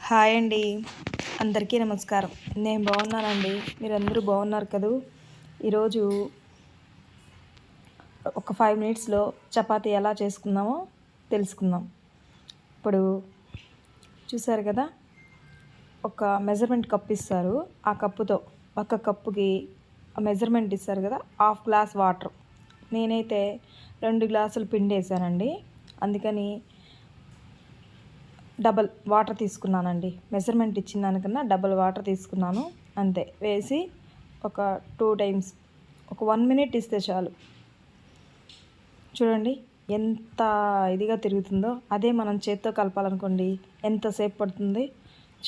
Hi అండి, అందరికీ నమస్కారం. నేను బాగున్నానండి, మీరందరూ బాగున్నారు కదూ. ఈరోజు ఒక 5 మినిట్స్లో చపాతీ ఎలా చేసుకుందామో తెలుసుకుందాం. ఇప్పుడు చూసారు కదా, ఒక మెజర్మెంట్ కప్ ఇస్తారు. ఆ కప్పుతో ఒక కప్పుకి మెజర్మెంట్ ఇస్తారు కదా, 1/2 గ్లాస్ వాటర్. నేనైతే 2 గ్లాసులు పిండి వేసానండి, అందుకని డబల్ వాటర్ తీసుకున్నానండి. మెజర్మెంట్ ఇచ్చిన దానికన్నా డబల్ వాటర్ తీసుకున్నాను, అంతే. వేసి ఒక 2 టైమ్స్ ఒక 1 మినిట్ ఇస్తే చాలు. చూడండి ఎంత ఇదిగా తిరుగుతుందో. అదే మనం చేత్తో కలపాలనుకోండి ఎంతసేపు పడుతుంది.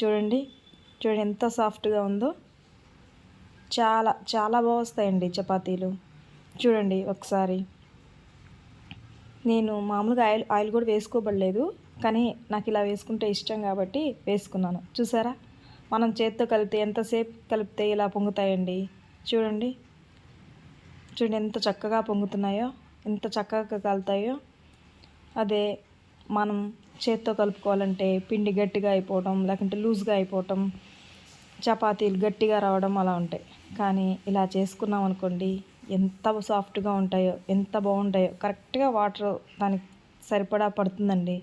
చూడండి ఎంత సాఫ్ట్గా ఉందో. చాలా చాలా బాగా వస్తాయండి చపాతీలు. చూడండి ఒకసారి. నేను మామూలుగా ఆయిల్ కూడా వేసుకోబడలేదు, కానీ నాకు ఇలా వేసుకుంటే ఇష్టం కాబట్టి వేసుకున్నాను. చూసారా, మనం చేత్తో కలిపితే ఎంతసేపు కలిపితే ఇలా పొంగుతాయండి. చూడండి ఎంత చక్కగా పొంగుతున్నాయో, ఎంత చక్కగా కలుతాయో. అదే మనం చేత్తో కలుపుకోవాలంటే పిండి గట్టిగా అయిపోవడం, లేకుంటే లూజ్గా అయిపోవటం, చపాతీలు గట్టిగా రావడం అలా ఉంటాయి. కానీ ఇలా చేసుకున్నాం అనుకోండి, ఎంత సాఫ్ట్గా ఉంటాయో, ఎంత బాగుంటాయో. కరెక్ట్గా వాటర్ దానికి సరిపడా పడుతుందండి.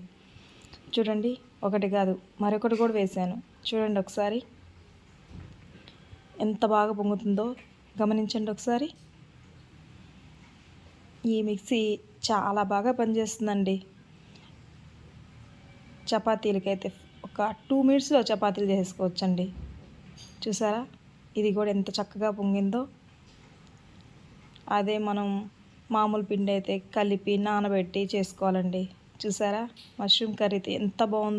చూడండి, ఒకటి కాదు మరొకటి కూడా వేసాను. చూడండి ఒకసారి ఎంత బాగా పొంగుతుందో గమనించండి ఒకసారి. ఈ మిక్సీ చాలా బాగా పనిచేస్తుందండి. చపాతీలకైతే ఒక 2 మినిట్స్లో చపాతీలు చేసుకోవచ్చండి. చూసారా, ఇది కూడా ఎంత చక్కగా పొంగిందో. అదే మనం మామూలు పిండి అయితే కలిపి నానబెట్టి చేసుకోవాలండి. చూసారా, మష్రూమ్ కర్రీ ఎంత బాగుందో.